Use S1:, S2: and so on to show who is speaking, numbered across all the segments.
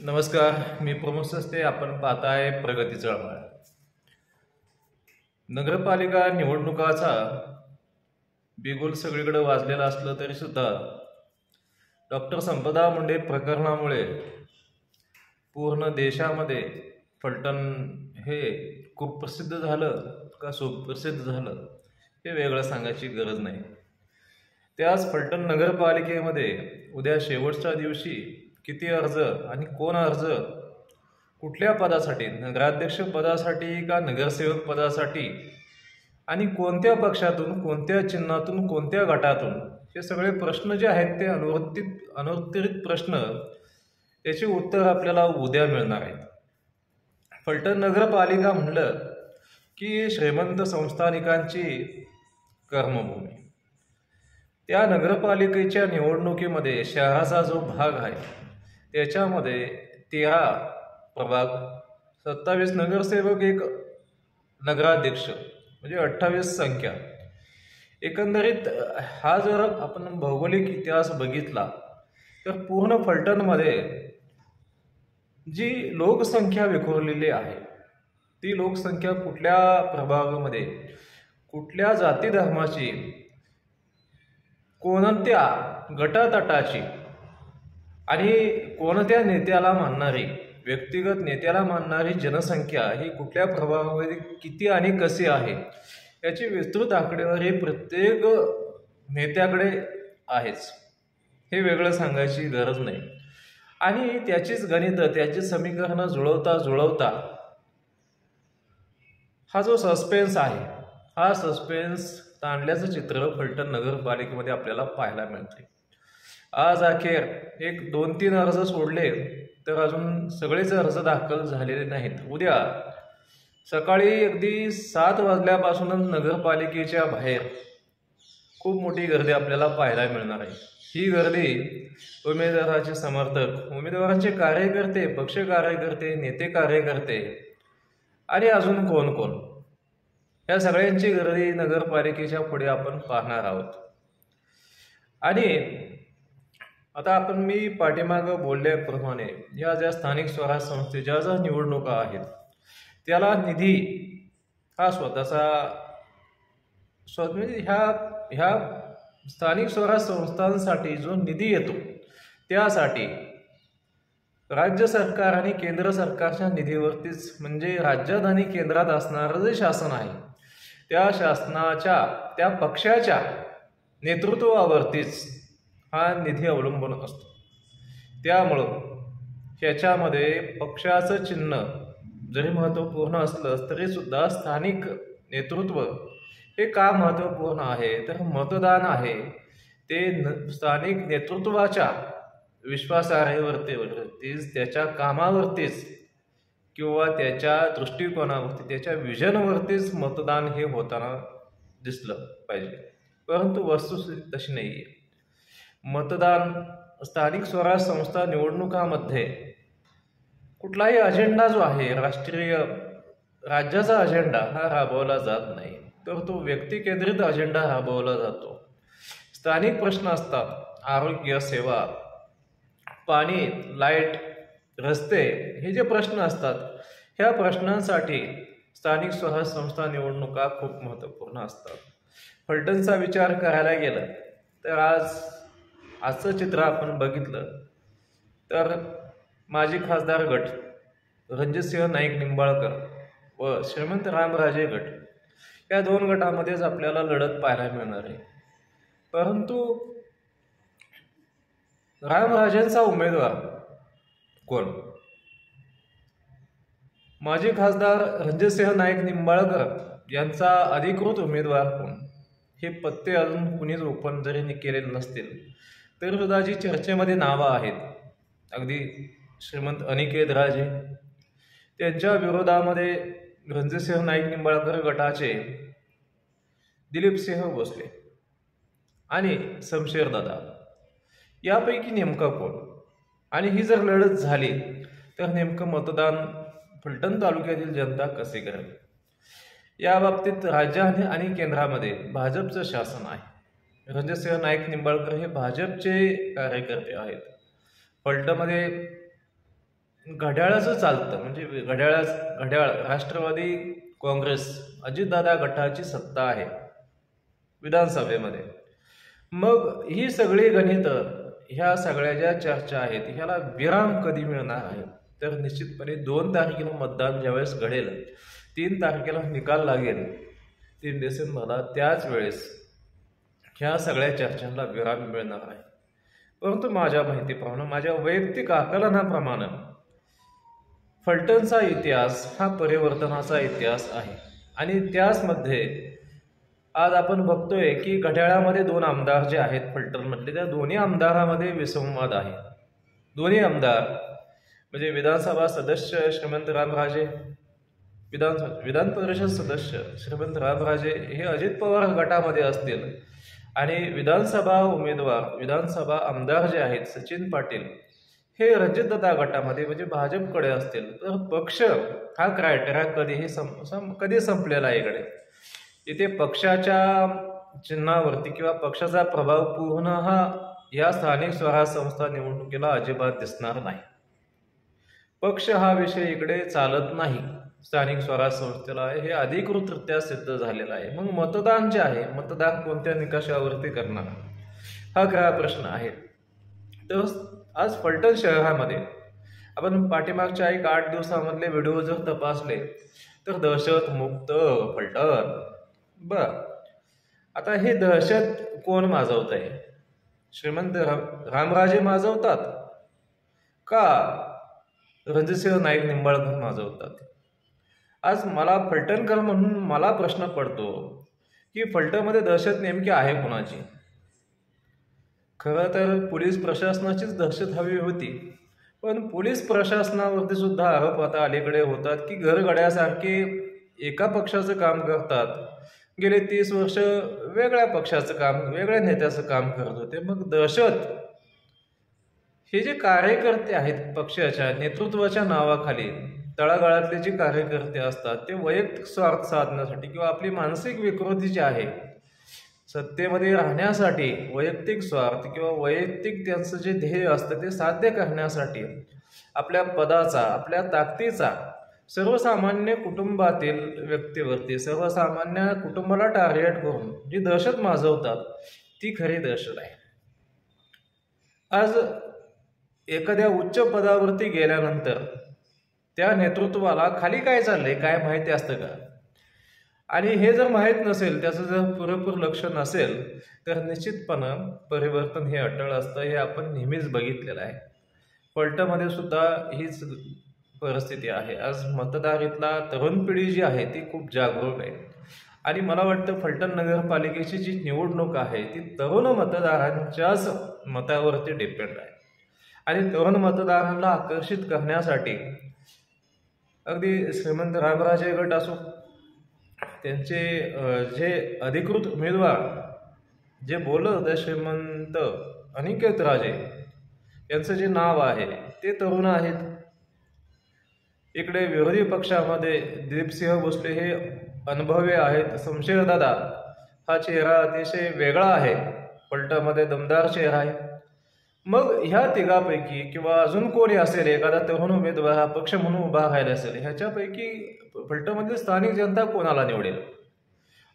S1: नमस्कार, मी प्रमोद सस्ते. आपण पाहताय प्रगती चळवळ. नगरपालिका निवडणुकाचा बिगुल सगळीकडे वाजलेला असलं तरी सुद्धा डॉक्टर संपदा मुंडे प्रकरणामुळे पूर्ण देशामध्ये फलटण हे खूप प्रसिद्ध झालं का सुप्रसिद्ध झालं हे वेगळं सांगायची गरज नाही. त्याच फलटण नगरपालिकेमध्ये उद्या शेवटच्या दिवशी किती अर्ज आणि कोण अर्ज कुठल्या पदासाठी, नगराध्यक्ष पदासाठी का नगरसेवक पदासाठी, आणि कोणत्या पक्षातून, कोणत्या चिन्हातून, कोणत्या गटातून, हे सगळे प्रश्न जे आहेत ते अनुत्तरित प्रश्न, त्याचे उत्तर आपल्याला उद्या मिळणार आहेत. फलटण नगरपालिका म्हणलं की श्रीमंत संस्थानिकांची कर्मभूमी. त्या नगरपालिकेच्या निवडणुकीमध्ये शहराचा जो भाग आहे त्याच्यामध्ये 13 प्रभाग, 27 नगरसेवक, एक नगराध्यक्ष, म्हणजे 28 संख्या. एकंदरीत हा जर आपण भौगोलिक इतिहास बघितला तर पूर्ण फलटणमध्ये जी लोकसंख्या विखुरलेली आहे ती लोकसंख्या कुठल्या प्रभागामध्ये, कुठल्या जाती धर्माची, कोणत्या गटातटाची आणि कोणत्या नेत्याला मानणारी, व्यक्तिगत नेत्याला मानणारी जनसंख्या ही कुठल्या प्रभागामध्ये किती आणि कशी आहे याची विस्तृत आकडेवारी प्रत्येक नेत्याकडे आहेच. हे वेगळं सांगायची गरज नाही. आणि त्याचीच गणितं, त्याची समीकरणं जुळवता हा जो सस्पेन्स आहे, हा सस्पेन्स ताणल्याचं चित्र फलटण नगरपालिकेमध्ये आपल्याला पाहायला मिळते. आज अखेर एक 2-3 अर्ज सोडले तर अजून सगळेच अर्ज दाखल झालेले नाहीत. उद्या सकाळी अगदी 7 वाजल्यापासूनच नगरपालिकेच्या बाहेर खूप मोठी गर्दी आपल्याला पाहायला मिळणार आहे. ही गर्दी उमेदवाराचे समर्थक, उमेदवारांचे कार्यकर्ते, पक्ष कार्यकर्ते, नेते कार्यकर्ते आणि अजून कोण कोण, या सगळ्यांची गर्दी नगरपालिकेच्या पुढे आपण पाहणार आहोत. आणि आता मी पाठीमागं बोलल्याप्रमाणे या ज्या स्थानिक स्वराज्य संस्थेच्या ज्या निवडणुका आहेत त्याला निधी हा स्वतःचा म्हणजे ह्या स्थानिक स्वराज्य संस्थांसाठी जो निधी येतो त्यासाठी राज्य सरकार आणि केंद्र सरकारच्या निधीवरतीच, म्हणजे राज्यात आणि केंद्रात असणारं जे शासन आहे त्या शासनाच्या, त्या पक्षाच्या नेतृत्वावरतीच हा निधी अवलंबून असतो. त्यामुळं ह्याच्यामध्ये पक्षाचं चिन्ह जरी महत्त्वपूर्ण असलं तरी सुद्धा स्थानिक नेतृत्व हे का महत्त्वपूर्ण आहे, तर मतदान आहे ते स्थानिक नेतृत्वाच्या विश्वासार्हतेवरतीच, त्याच्या कामावरतीच किंवा त्याच्या दृष्टिकोनावरती, त्याच्या विजनवरतीच मतदान हे होताना दिसलं पाहिजे. परंतु वस्तुस्थिती तशी नाही आहे. मतदान स्थानिक स्वराज्य संस्था निवडणुकामध्ये कुठलाही अजेंडा जो आहे राष्ट्रीय, राज्याचा अजेंडा हा राबवला जात नाही, तर तो व्यक्तिकेंद्रित अजेंडा राबवला जातो. स्थानिक प्रश्न असतात, आरोग्य सेवा, पाणी, लाईट, रस्ते, हे जे प्रश्न असतात ह्या प्रश्नांसाठी स्थानिक स्वराज्य संस्था निवडणुका खूप महत्त्वपूर्ण असतात. फलटणचा विचार करायला गेला तर आजचं चित्र आपण बघितलं तर माजी खासदार गट रणजितसिंह नाईक निंबाळकर व श्रीमंत रामराजे गट या 2 गटामध्येच आपल्याला लढत पाहायला मिळणार आहे. परंतु रामराजेंचा उमेदवार कोण, माजी खासदार रणजितसिंह नाईक निंबाळकर यांचा अधिकृत उमेदवार कोण, हे पत्ते अजून कुणीच ओपन जरी केलेले नसतील तरी सुद्धा जी चर्चेमध्ये नावं आहेत, अगदी श्रीमंत अनिकेत राजे, त्यांच्या विरोधामध्ये रणजितसिंह नाईक निंबाळकर गटाचे दिलीपसिंह भोसले आणि शमशेरदादा, यापैकी नेमका कोण, आणि ही जर लढत झाली तर नेमकं मतदान फलटण तालुक्यातील जनता कसे करेल. या बाबतीत राज्य आणि केंद्रामध्ये भाजपचं शासन आहे. रणजितसिंह नाईक निंबाळकर हे भाजपचे कार्यकर्ते आहेत. फलटणमध्ये घड्याळाचं चालतं, म्हणजे घड्याळ राष्ट्रवादी काँग्रेस अजितदादा गटाची सत्ता आहे विधानसभेमध्ये. मग ही सगळी गणितं, ह्या सगळ्या ज्या चर्चा आहेत, ह्याला विराम कधी मिळणार आहे? तर निश्चितपणे 2 तारखेला मतदान ज्यावेळेस घडेल, 3 तारखेला निकाल लागेल 3 डिसेंबरला, त्याच वेळेस ह्या सगळ्या चर्चांना विराम मिळणार आहे. परंतु माझ्या माहितीप्रमाणे, माझ्या वैयक्तिक आकलनाप्रमाणे, फलटणचा इतिहास हा परिवर्तनाचा इतिहास आहे. आणि त्याचमध्ये आज आपण बघतोय की घड्याळामध्ये 2 आमदार जे आहेत फलटणमधले, त्या दोन्ही आमदारामध्ये विसंवाद आहे. दोन्ही आमदार म्हणजे विधानसभा सदस्य श्रीमंत रामराजे, विधान परिषद सदस्य श्रीमंत रामराजे हे अजित पवार गटामध्ये असतील, आणि विधानसभा आमदार जे आहेत सचिन पाटील हे रणजितदादा गटामध्ये म्हणजे भाजपकडे असतील. तर पक्ष हा क्रायटेरिया कधी संपलेला आहे इकडे. इथे पक्षाच्या चिन्हावरती किंवा पक्षाचा प्रभाव पूर्ण हा या स्थानिक स्वराज्य संस्था निवडणुकीला अजिबात दिसणार नाही. पक्ष हा विषय इकडे चालत नाही स्थानिक स्वराज्य संस्थेला, हे अधिकृतरित्या सिद्ध झालेलं आहे. मग मतदान जे आहे, मतदार कोणत्या निकषावरती करणार, हा खरा प्रश्न आहे. तर आज फलटण शहरामध्ये आपण पाठीमागच्या 8 दिवसामधले व्हिडिओ जर तपासले तर दहशत मुक्त फलटण. आता हे दहशत कोण माजवत आहे? श्रीमंत रामराजे माजवतात का रणजितसिंह नाईक निंबाळकर माजवतात? आज मला फलटणकर म्हणून मला प्रश्न पडतो की फलटणमध्ये दहशत नेमकी आहे कोणाची? खरं तर पोलीस प्रशासनाचीच दहशत हवी होती, पण पोलीस प्रशासनावरती सुद्धा आरोप आता अलीकडे होतात की घरगड्यासारखे एका पक्षाचं काम करतात, गेले 30 वर्ष वेगळ्या पक्षाचं काम, वेगळ्या नेत्याचं काम करत होते. मग दहशत हे जे कार्यकर्ते आहेत पक्षाच्या नेतृत्वाच्या नावाखाली, तळागाळातले जे कार्यकर्ते असतात, ते वैयक्तिक स्वार्थ साधण्यासाठी किंवा आपली मानसिक विकृती जी आहे सत्तेमध्ये राहण्यासाठी, वैयक्तिक स्वार्थ किंवा वैयक्तिक त्यांचं जे ध्येय असतं ते साध्य करण्यासाठी आपल्या पदाचा, आपल्या ताकदीचा सर्वसामान्य कुटुंबातील व्यक्तीवरती, सर्वसामान्य कुटुंबाला टार्गेट करून जी दहशत माजवतात ती खरी दहशत आहे. आज एखाद्या उच्च पदावरती गेल्यानंतर त्या नेतृत्वाला खाली काय चाललंय काय माहिती असतं का? आणि हे जर माहीत नसेल, त्याचं जर पुरेपूर लक्ष नसेल, तर निश्चितपणे परिवर्तन हे अटळ असतं. हे आपण नेहमीच बघितलेलं आहे. फलटणमध्ये सुद्धा हीच परिस्थिती आहे. आज मतदारीतला तरुण पिढी जी आहे ती खूप जागरूक आहे. आणि मला वाटतं फलटण नगरपालिकेची जी निवडणूक आहे ती तरुण मतदारांच्याच मतावरती डिपेंड आहे. आणि तरुण मतदारांना आकर्षित करण्यासाठी अगदी श्रीमंत रामराजे गट असो, त्यांचे जे अधिकृत उमेदवार जे बोलत होते श्रीमंत अनिकेत राजे यांचं जे नाव आहे ते तरुण आहेत. इकडे विरोधी पक्षामध्ये दिलीपसिंह भोसले हे अनुभवी आहेत. शमशेरदादा हा चेहरा अतिशय वेगळा आहे, फलटणमध्ये दमदार चेहरा आहे. मग ह्या तिघापैकी किंवा अजून कोणी असेल, एखादा तरुण उमेदवार हा पक्ष म्हणून उभा राहिला असेल, ह्याच्यापैकी फलटणमधील स्थानिक जनता कोणाला निवडेल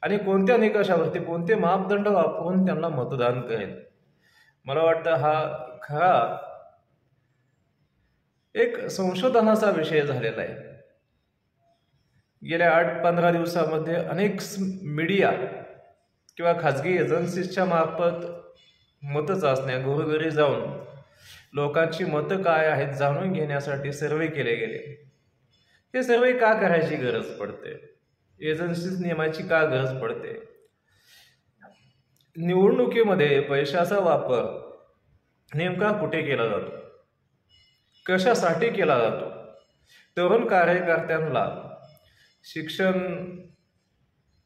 S1: आणि कोणत्या निकषावरती, कोणते मापदंड वापरून त्यांना मतदान करेल? मला वाटतं हा खरा एक संशोधनाचा विषय झालेला आहे. गेल्या 8-15 दिवसामध्ये अनेक मीडिया किंवा खाजगी एजन्सीजच्या मार्फत मतं चाचण्या, घरोघरी जाऊन लोकांची मतं काय आहेत जाणून घेण्यासाठी सर्वे केले गेले. हे सर्वे का करायची गरज पडते? एजन्सीज नेमायची का गरज पडते? निवडणुकीमध्ये पैशाचा वापर नेमका कुठे केला जातो, कशासाठी केला जातो? तरुण कार्यकर्त्यांना शिक्षण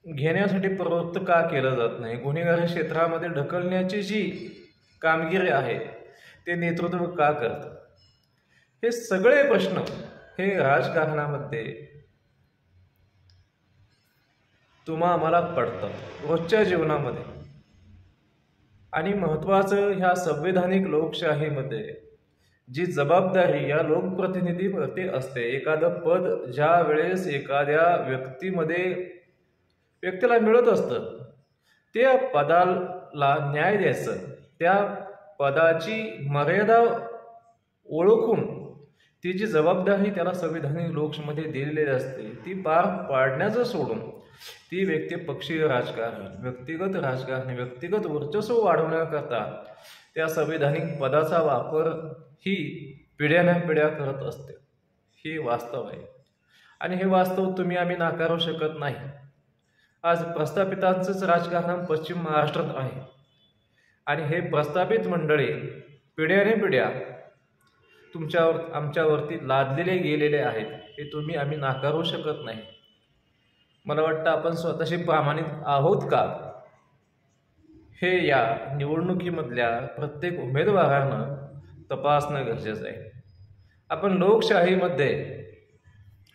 S1: घेण्यासाठी प्रवृत्त का केलं जात नाही? गुन्हेगारी क्षेत्रामध्ये ढकलण्याची जी कामगिरी आहे ते नेतृत्व का करतं? हे सगळे प्रश्न हे राजकारणामध्ये तुम्हा आम्हाला पडतात रोजच्या जीवनामध्ये. आणि महत्त्वाचं ह्या संवैधानिक लोकशाहीमध्ये जी जबाबदारी या लोकप्रतिनिधीवरती असते, एखादं पद ज्या वेळेस एखाद्या व्यक्तीला मिळत असतं, त्या पदाला न्याय द्यायचं, त्या पदाची मर्यादा ओळखून ती जी जबाबदारी त्याला संविधानिक लोकशाहीमध्ये दिलेली असते ती पार पाडण्याचं सोडून ती व्यक्ती पक्षीय राजकारण, व्यक्तिगत वर्चस्व वाढवण्याकरता त्या संविधानिक पदाचा वापर ही पिढ्यानपिढ्या करत असते. हे वास्तव आहे आणि हे वास्तव तुम्ही आम्ही नाकारू शकत नाही. आज प्रस्थापितांचंच राजकारण पश्चिम महाराष्ट्रात आहे आणि हे प्रस्थापित मंडळी पिढ्यानपिढ्या आमच्यावरती लादलेले गेलेले आहेत. हे तुम्ही आम्ही नाकारू शकत नाही. मला वाटतं आपण स्वतःशी प्रामाणिक आहोत का, हे या निवडणुकीमधल्या प्रत्येक उमेदवारानं तपासणं गरजेचं आहे. आपण लोकशाहीमध्ये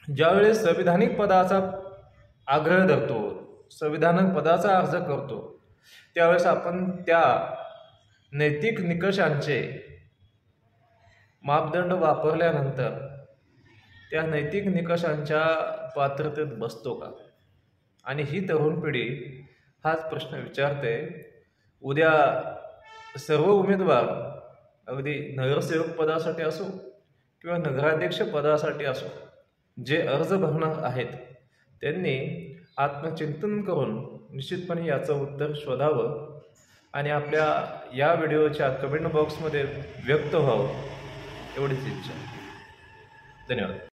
S1: ज्यावेळेस संविधानिक पदाचा आग्रह धरतो, संविधानिक पदाचा अर्ज करतो, त्यावेळेस आपण त्या नैतिक निकषांचे मापदंड वापरल्यानंतर त्या नैतिक निकषांच्या पात्रतेत बसतो का? आणि ही तरुण पिढी हाच प्रश्न विचारते. उद्या सर्व उमेदवार अगदी नगरसेवक पदासाठी असो किंवा नगराध्यक्ष पदासाठी असो जे अर्ज भरणार आहेत त्यांनी आत्मचिंतन करून निश्चितपणे याचं उत्तर शोधावं आणि आपल्या या व्हिडिओच्या कमेंट बॉक्समध्ये व्यक्त व्हावं, एवढीच इच्छा. धन्यवाद.